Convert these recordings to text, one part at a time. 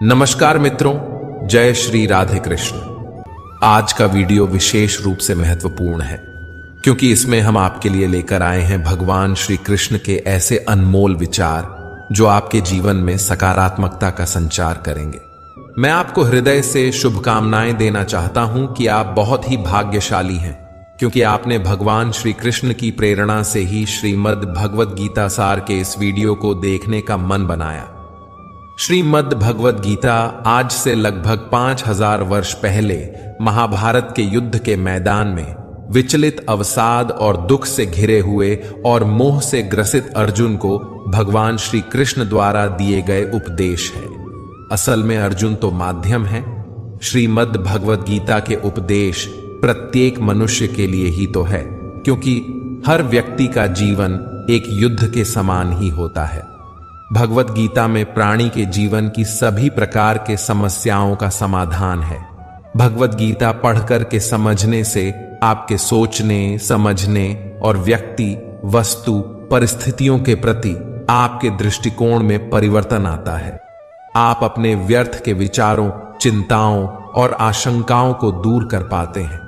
नमस्कार मित्रों, जय श्री राधे कृष्ण। आज का वीडियो विशेष रूप से महत्वपूर्ण है क्योंकि इसमें हम आपके लिए लेकर आए हैं भगवान श्री कृष्ण के ऐसे अनमोल विचार जो आपके जीवन में सकारात्मकता का संचार करेंगे। मैं आपको हृदय से शुभकामनाएं देना चाहता हूं कि आप बहुत ही भाग्यशाली हैं क्योंकि आपने भगवान श्री कृष्ण की प्रेरणा से ही श्रीमद् भगवद गीता सार के इस वीडियो को देखने का मन बनाया। श्रीमद् भगवद गीता आज से लगभग 5000 वर्ष पहले महाभारत के युद्ध के मैदान में विचलित अवसाद और दुख से घिरे हुए और मोह से ग्रसित अर्जुन को भगवान श्री कृष्ण द्वारा दिए गए उपदेश है। असल में अर्जुन तो माध्यम है। श्रीमद् भगवद गीता के उपदेश प्रत्येक मनुष्य के लिए ही तो है क्योंकि हर व्यक्ति का जीवन एक युद्ध के समान ही होता है। भगवद गीता में प्राणी के जीवन की सभी प्रकार के समस्याओं का समाधान है। भगवद गीता पढ़कर के समझने से आपके सोचने, समझने और व्यक्ति, वस्तु, परिस्थितियों के प्रति आपके दृष्टिकोण में परिवर्तन आता है। आप अपने व्यर्थ के विचारों, चिंताओं और आशंकाओं को दूर कर पाते हैं।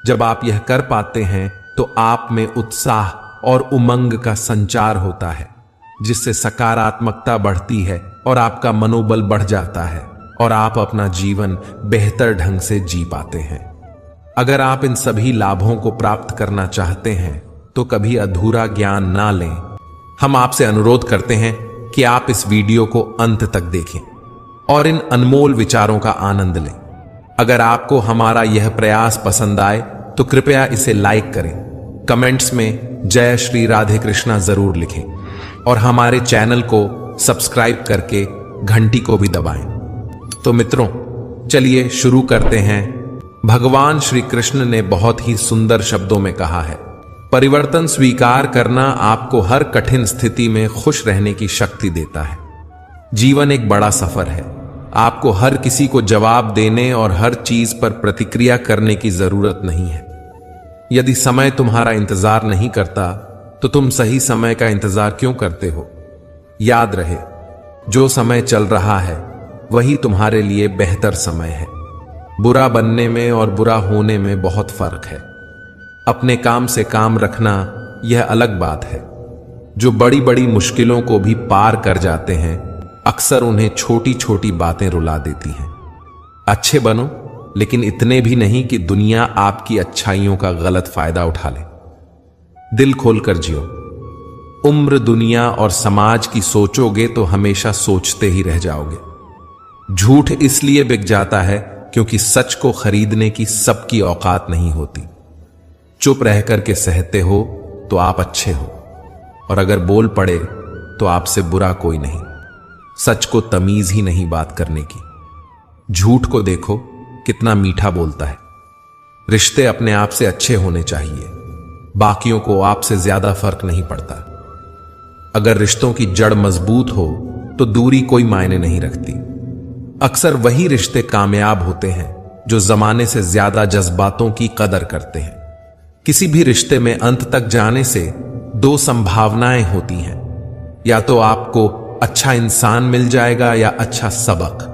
जब आप यह कर पाते हैं तो आप में उत्साह और उमंग का संचार होता है जिससे सकारात्मकता बढ़ती है और आपका मनोबल बढ़ जाता है और आप अपना जीवन बेहतर ढंग से जी पाते हैं। अगर आप इन सभी लाभों को प्राप्त करना चाहते हैं तो कभी अधूरा ज्ञान ना लें। हम आपसे अनुरोध करते हैं कि आप इस वीडियो को अंत तक देखें और इन अनमोल विचारों का आनंद लें। अगर आपको हमारा यह प्रयास पसंद आए तो कृपया इसे लाइक करें, कमेंट्स में जय श्री राधे कृष्णा जरूर लिखें और हमारे चैनल को सब्सक्राइब करके घंटी को भी दबाएं। तो मित्रों, चलिए शुरू करते हैं। भगवान श्री कृष्ण ने बहुत ही सुंदर शब्दों में कहा है, परिवर्तन स्वीकार करना आपको हर कठिन स्थिति में खुश रहने की शक्ति देता है। जीवन एक बड़ा सफर है। आपको हर किसी को जवाब देने और हर चीज पर प्रतिक्रिया करने की जरूरत नहीं है। यदि समय तुम्हारा इंतजार नहीं करता तो तुम सही समय का इंतजार क्यों करते हो? याद रहे, जो समय चल रहा है वही तुम्हारे लिए बेहतर समय है। बुरा बनने में और बुरा होने में बहुत फर्क है। अपने काम से काम रखना यह अलग बात है। जो बड़ी बड़ी मुश्किलों को भी पार कर जाते हैं अक्सर उन्हें छोटी छोटी बातें रुला देती हैं। अच्छे बनो, लेकिन इतने भी नहीं कि दुनिया आपकी अच्छाइयों का गलत फायदा उठा ले। दिल खोलकर जियो। उम्र, दुनिया और समाज की सोचोगे तो हमेशा सोचते ही रह जाओगे। झूठ इसलिए बिक जाता है क्योंकि सच को खरीदने की सबकी औकात नहीं होती। चुप रहकर के सहते हो तो आप अच्छे हो और अगर बोल पड़े तो आपसे बुरा कोई नहीं। सच को तमीज ही नहीं बात करने की। झूठ को देखो कितना मीठा बोलता है। रिश्ते अपने आप से अच्छे होने चाहिए, बाकियों को आपसे ज्यादा फर्क नहीं पड़ता। अगर रिश्तों की जड़ मजबूत हो तो दूरी कोई मायने नहीं रखती। अक्सर वही रिश्ते कामयाब होते हैं जो जमाने से ज्यादा जज्बातों की कदर करते हैं। किसी भी रिश्ते में अंत तक जाने से दो संभावनाएं होती हैं, या तो आपको अच्छा इंसान मिल जाएगा या अच्छा सबक।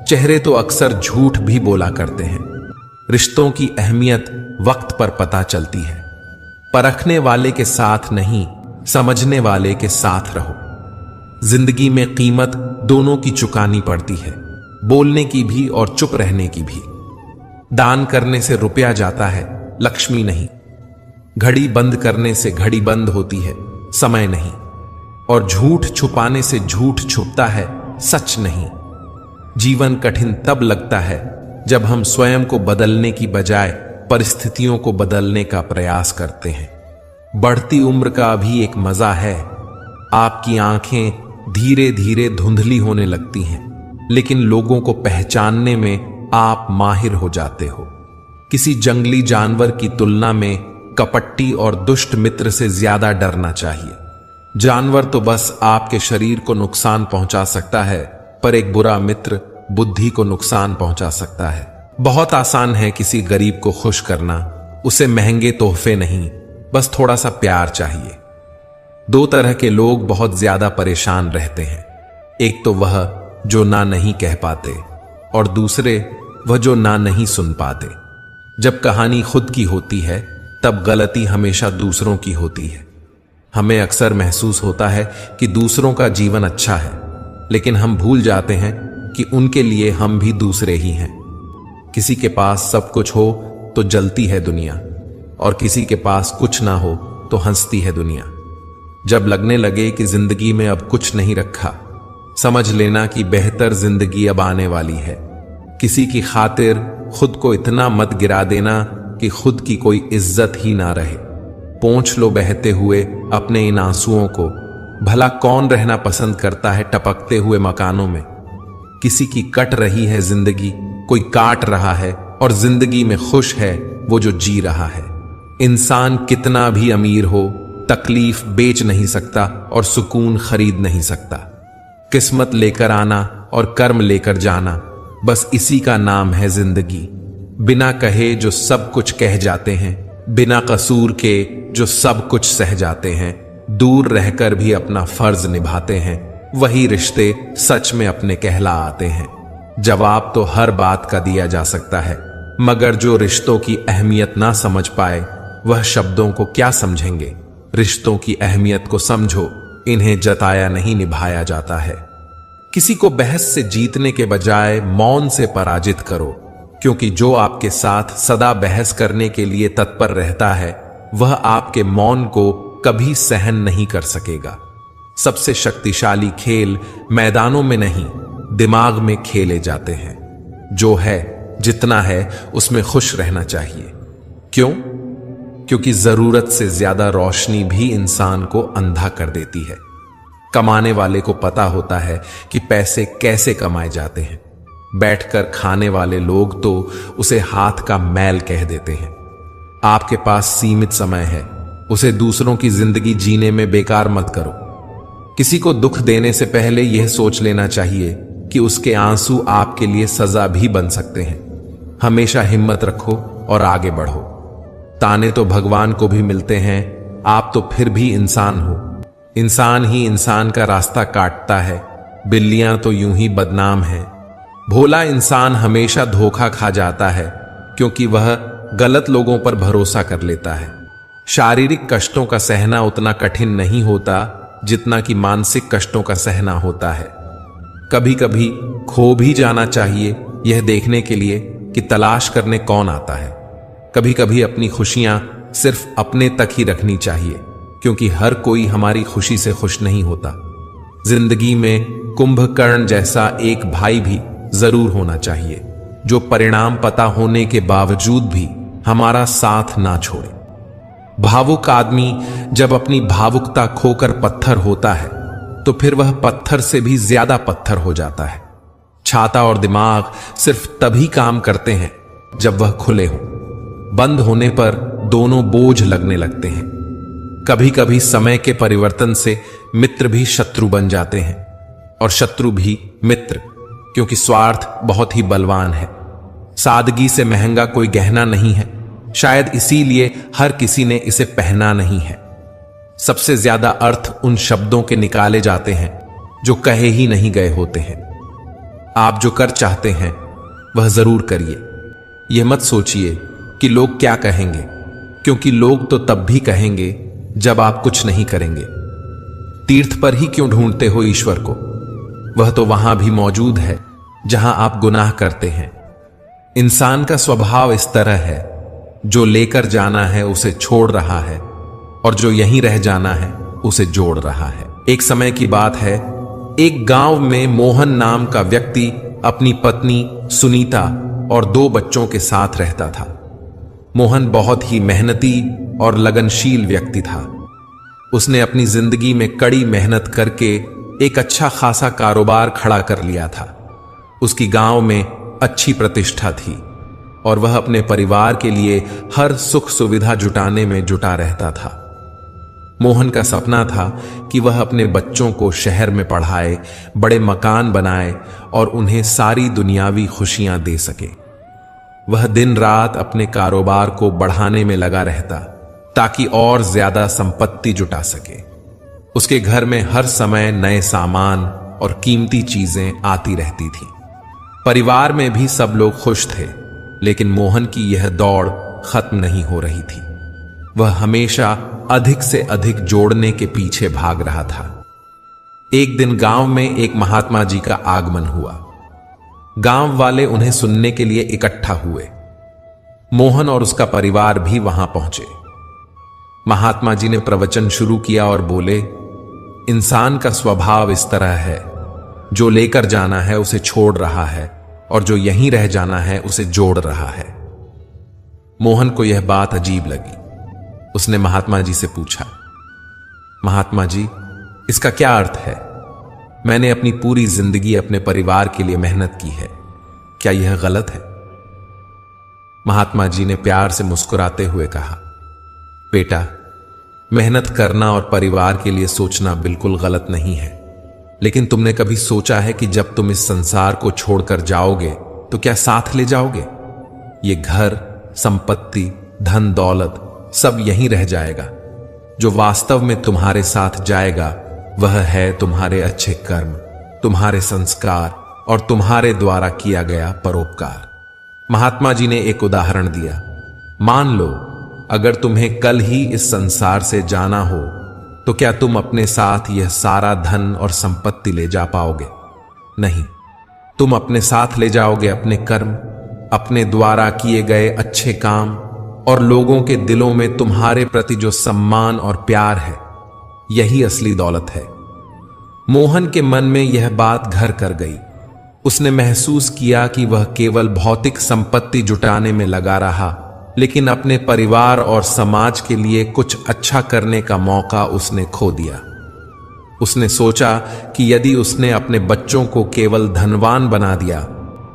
चेहरे तो अक्सर झूठ भी बोला करते हैं। रिश्तों की अहमियत वक्त पर पता चलती है। परखने वाले के साथ नहीं, समझने वाले के साथ रहो। जिंदगी में कीमत दोनों की चुकानी पड़ती है, बोलने की भी और चुप रहने की भी। दान करने से रुपया जाता है, लक्ष्मी नहीं। घड़ी बंद करने से घड़ी बंद होती है, समय नहीं। और झूठ छुपाने से झूठ छुपता है, सच नहीं। जीवन कठिन तब लगता है जब हम स्वयं को बदलने की बजाय परिस्थितियों को बदलने का प्रयास करते हैं। बढ़ती उम्र का भी एक मजा है। आपकी आंखें धीरे धीरे धुंधली होने लगती हैं, लेकिन लोगों को पहचानने में आप माहिर हो जाते हो। किसी जंगली जानवर की तुलना में कपटी और दुष्ट मित्र से ज्यादा डरना चाहिए। जानवर तो बस आपके शरीर को नुकसान पहुंचा सकता है, पर एक बुरा मित्र बुद्धि को नुकसान पहुंचा सकता है। बहुत आसान है किसी गरीब को खुश करना। उसे महंगे तोहफे नहीं, बस थोड़ा सा प्यार चाहिए। दो तरह के लोग बहुत ज्यादा परेशान रहते हैं। एक तो वह जो ना नहीं कह पाते, और दूसरे वह जो ना नहीं सुन पाते। जब कहानी खुद की होती है तब गलती हमेशा दूसरों की होती है। हमें अक्सर महसूस होता है कि दूसरों का जीवन अच्छा है, लेकिन हम भूल जाते हैं कि उनके लिए हम भी दूसरे ही हैं। किसी के पास सब कुछ हो तो जलती है दुनिया, और किसी के पास कुछ ना हो तो हंसती है दुनिया। जब लगने लगे कि जिंदगी में अब कुछ नहीं रखा, समझ लेना कि बेहतर जिंदगी अब आने वाली है। किसी की खातिर खुद को इतना मत गिरा देना कि खुद की कोई इज्जत ही ना रहे। पोंछ लो बहते हुए अपने इन आंसुओं को। भला कौन रहना पसंद करता है टपकते हुए मकानों में। किसी की कट रही है जिंदगी, कोई काट रहा है, और जिंदगी में खुश है वो जो जी रहा है। इंसान कितना भी अमीर हो, तकलीफ बेच नहीं सकता और सुकून खरीद नहीं सकता। किस्मत लेकर आना और कर्म लेकर जाना, बस इसी का नाम है जिंदगी। बिना कहे जो सब कुछ कह जाते हैं, बिना कसूर के जो सब कुछ सह जाते हैं, दूर रहकर भी अपना फर्ज निभाते हैं, वही रिश्ते सच में अपने कहला आते हैं। जवाब तो हर बात का दिया जा सकता है, मगर जो रिश्तों की अहमियत ना समझ पाए वह शब्दों को क्या समझेंगे। रिश्तों की अहमियत को समझो, इन्हें जताया नहीं निभाया जाता है। किसी को बहस से जीतने के बजाय मौन से पराजित करो, क्योंकि जो आपके साथ सदा बहस करने के लिए तत्पर रहता है वह आपके मौन को कभी सहन नहीं कर सकेगा। सबसे शक्तिशाली खेल मैदानों में नहीं, दिमाग में खेले जाते हैं। जो है, जितना है, उसमें खुश रहना चाहिए। क्यों? क्योंकि जरूरत से ज्यादा रोशनी भी इंसान को अंधा कर देती है। कमाने वाले को पता होता है कि पैसे कैसे कमाए जाते हैं। बैठकर खाने वाले लोग तो उसे हाथ का मैल कह देते हैं। आपके पास सीमित समय है, उसे दूसरों की जिंदगी जीने में बेकार मत करो। किसी को दुख देने से पहले यह सोच लेना चाहिए कि उसके आंसू आपके लिए सजा भी बन सकते हैं। हमेशा हिम्मत रखो और आगे बढ़ो। ताने तो भगवान को भी मिलते हैं, आप तो फिर भी इंसान हो। इंसान ही इंसान का रास्ता काटता है, बिल्लियां तो यूं ही बदनाम हैं। भोला इंसान हमेशा धोखा खा जाता है, क्योंकि वह गलत लोगों पर भरोसा कर लेता है। शारीरिक कष्टों का सहना उतना कठिन नहीं होता जितना कि मानसिक कष्टों का सहना होता है। कभी कभी खो भी जाना चाहिए, यह देखने के लिए कि तलाश करने कौन आता है। कभी कभी अपनी खुशियां सिर्फ अपने तक ही रखनी चाहिए, क्योंकि हर कोई हमारी खुशी से खुश नहीं होता। जिंदगी में कुंभकर्ण जैसा एक भाई भी जरूर होना चाहिए, जो परिणाम पता होने के बावजूद भी हमारा साथ ना छोड़े। भावुक आदमी जब अपनी भावुकता खोकर पत्थर होता है तो फिर वह पत्थर से भी ज्यादा पत्थर हो जाता है। छाता और दिमाग सिर्फ तभी काम करते हैं जब वह खुले हों। बंद होने पर दोनों बोझ लगने लगते हैं। कभी कभी समय के परिवर्तन से मित्र भी शत्रु बन जाते हैं, और शत्रु भी मित्र, क्योंकि स्वार्थ बहुत ही बलवान है। सादगी से महंगा कोई गहना नहीं है, शायद इसीलिए हर किसी ने इसे पहना नहीं है। सबसे ज्यादा अर्थ उन शब्दों के निकाले जाते हैं जो कहे ही नहीं गए होते हैं। आप जो कर चाहते हैं वह जरूर करिए। यह मत सोचिए कि लोग क्या कहेंगे, क्योंकि लोग तो तब भी कहेंगे जब आप कुछ नहीं करेंगे। तीर्थ पर ही क्यों ढूंढते हो ईश्वर को? वह तो वहां भी मौजूद है जहां आप गुनाह करते हैं। इंसान का स्वभाव इस तरह है, जो लेकर जाना है उसे छोड़ रहा है, और जो यहीं रह जाना है उसे जोड़ रहा है। एक समय की बात है, एक गांव में मोहन नाम का व्यक्ति अपनी पत्नी सुनीता और 2 बच्चों के साथ रहता था। मोहन बहुत ही मेहनती और लगनशील व्यक्ति था। उसने अपनी जिंदगी में कड़ी मेहनत करके एक अच्छा खासा कारोबार खड़ा कर लिया था। उसकी गांव में अच्छी प्रतिष्ठा थी और वह अपने परिवार के लिए हर सुख सुविधा जुटाने में जुटा रहता था। मोहन का सपना था कि वह अपने बच्चों को शहर में पढ़ाए, बड़े मकान बनाए और उन्हें सारी दुनियावी खुशियां दे सके। वह दिन रात अपने कारोबार को बढ़ाने में लगा रहता ताकि और ज्यादा संपत्ति जुटा सके। उसके घर में हर समय नए सामान और कीमती चीजें आती रहती थी। परिवार में भी सब लोग खुश थे, लेकिन मोहन की यह दौड़ खत्म नहीं हो रही थी। वह हमेशा अधिक से अधिक जोड़ने के पीछे भाग रहा था। एक दिन गांव में एक महात्मा जी का आगमन हुआ। गांव वाले उन्हें सुनने के लिए इकट्ठा हुए। मोहन और उसका परिवार भी वहां पहुंचे। महात्मा जी ने प्रवचन शुरू किया और बोले, इंसान का स्वभाव इस तरह है, जो लेकर जाना है उसे छोड़ रहा है और जो यहीं रह जाना है उसे जोड़ रहा है। मोहन को यह बात अजीब लगी। उसने महात्मा जी से पूछा, महात्मा जी, इसका क्या अर्थ है? मैंने अपनी पूरी जिंदगी अपने परिवार के लिए मेहनत की है, क्या यह गलत है? महात्मा जी ने प्यार से मुस्कुराते हुए कहा, बेटा, मेहनत करना और परिवार के लिए सोचना बिल्कुल गलत नहीं है, लेकिन तुमने कभी सोचा है कि जब तुम इस संसार को छोड़कर जाओगे तो क्या साथ ले जाओगे? ये घर, संपत्ति, धन दौलत सब यहीं रह जाएगा। जो वास्तव में तुम्हारे साथ जाएगा वह है तुम्हारे अच्छे कर्म, तुम्हारे संस्कार और तुम्हारे द्वारा किया गया परोपकार। महात्मा जी ने एक उदाहरण दिया। मान लो अगर तुम्हें कल ही इस संसार से जाना हो तो क्या तुम अपने साथ यह सारा धन और संपत्ति ले जा पाओगे? नहीं, तुम अपने साथ ले जाओगे अपने कर्म, अपने द्वारा किए गए अच्छे काम और लोगों के दिलों में तुम्हारे प्रति जो सम्मान और प्यार है। यही असली दौलत है। मोहन के मन में यह बात घर कर गई। उसने महसूस किया कि वह केवल भौतिक संपत्ति जुटाने में लगा रहा, लेकिन अपने परिवार और समाज के लिए कुछ अच्छा करने का मौका उसने खो दिया। उसने सोचा कि यदि उसने अपने बच्चों को केवल धनवान बना दिया,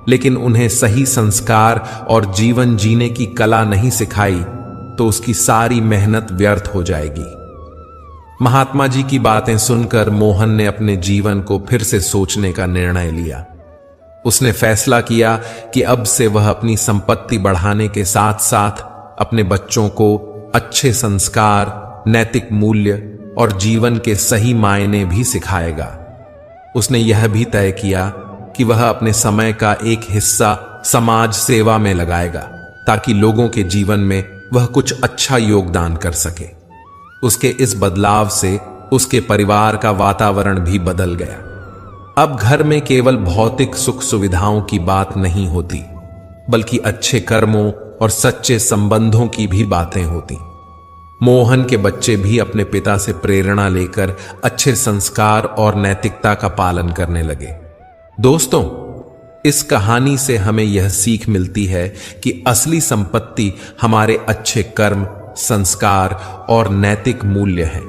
लेकिन उन्हें सही संस्कार और जीवन जीने की कला नहीं सिखाई, तो उसकी सारी मेहनत व्यर्थ हो जाएगी। महात्मा जी की बातें सुनकर मोहन ने अपने जीवन को फिर से सोचने का निर्णय लिया। उसने फैसला किया कि अब से वह अपनी संपत्ति बढ़ाने के साथ साथ अपने बच्चों को अच्छे संस्कार, नैतिक मूल्य और जीवन के सही मायने भी सिखाएगा। उसने यह भी तय किया कि वह अपने समय का एक हिस्सा समाज सेवा में लगाएगा, ताकि लोगों के जीवन में वह कुछ अच्छा योगदान कर सके। उसके इस बदलाव से उसके परिवार का वातावरण भी बदल गया। अब घर में केवल भौतिक सुख सुविधाओं की बात नहीं होती, बल्कि अच्छे कर्मों और सच्चे संबंधों की भी बातें होती। मोहन के बच्चे भी अपने पिता से प्रेरणा लेकर अच्छे संस्कार और नैतिकता का पालन करने लगे। दोस्तों, इस कहानी से हमें यह सीख मिलती है कि असली संपत्ति हमारे अच्छे कर्म, संस्कार और नैतिक मूल्य हैं,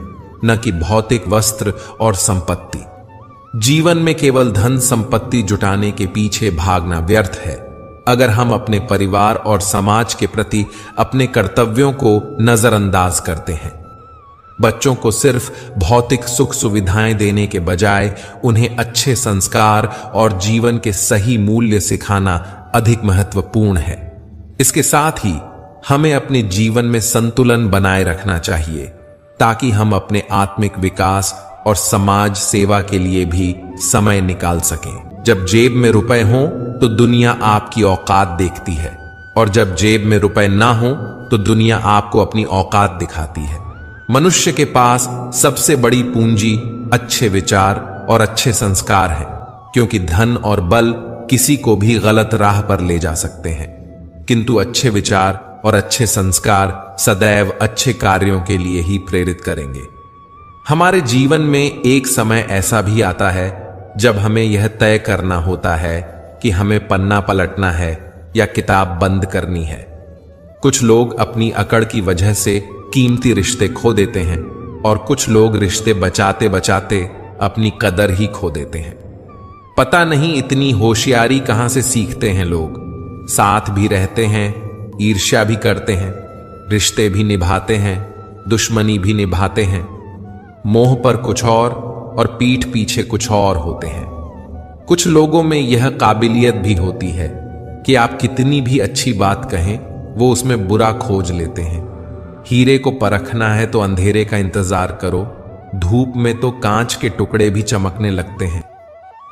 न कि भौतिक वस्त्र और संपत्ति। जीवन में केवल धन संपत्ति जुटाने के पीछे भागना व्यर्थ है अगर हम अपने परिवार और समाज के प्रति अपने कर्तव्यों को नजरअंदाज करते हैं। बच्चों को सिर्फ भौतिक सुख सुविधाएं देने के बजाय उन्हें अच्छे संस्कार और जीवन के सही मूल्य सिखाना अधिक महत्वपूर्ण है। इसके साथ ही हमें अपने जीवन में संतुलन बनाए रखना चाहिए, ताकि हम अपने आत्मिक विकास और समाज सेवा के लिए भी समय निकाल सकें। जब जेब में रुपए हों तो दुनिया आपकी औकात देखती है, और जब जेब में रुपए ना हो तो दुनिया आपको अपनी औकात दिखाती है। मनुष्य के पास सबसे बड़ी पूंजी अच्छे विचार और अच्छे संस्कार हैं, क्योंकि धन और बल किसी को भी गलत राह पर ले जा सकते हैं, किंतु अच्छे विचार और अच्छे संस्कार सदैव अच्छे कार्यों के लिए ही प्रेरित करेंगे। हमारे जीवन में एक समय ऐसा भी आता है जब हमें यह तय करना होता है कि हमें पन्ना पलटना है या किताब बंद करनी है। कुछ लोग अपनी अकड़ की वजह से कीमती रिश्ते खो देते हैं, और कुछ लोग रिश्ते बचाते बचाते अपनी कदर ही खो देते हैं। पता नहीं इतनी होशियारी कहां से सीखते हैं लोग। साथ भी रहते हैं, ईर्ष्या भी करते हैं, रिश्ते भी निभाते हैं, दुश्मनी भी निभाते हैं। मोह पर कुछ और पीठ पीछे कुछ और होते हैं। कुछ लोगों में यह काबिलियत भी होती है कि आप कितनी भी अच्छी बात कहें, वो उसमें बुरा खोज लेते हैं। हीरे को परखना है तो अंधेरे का इंतजार करो, धूप में तो कांच के टुकड़े भी चमकने लगते हैं।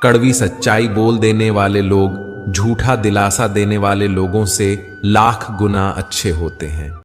कड़वी सच्चाई बोल देने वाले लोग झूठा दिलासा देने वाले लोगों से लाख गुना अच्छे होते हैं।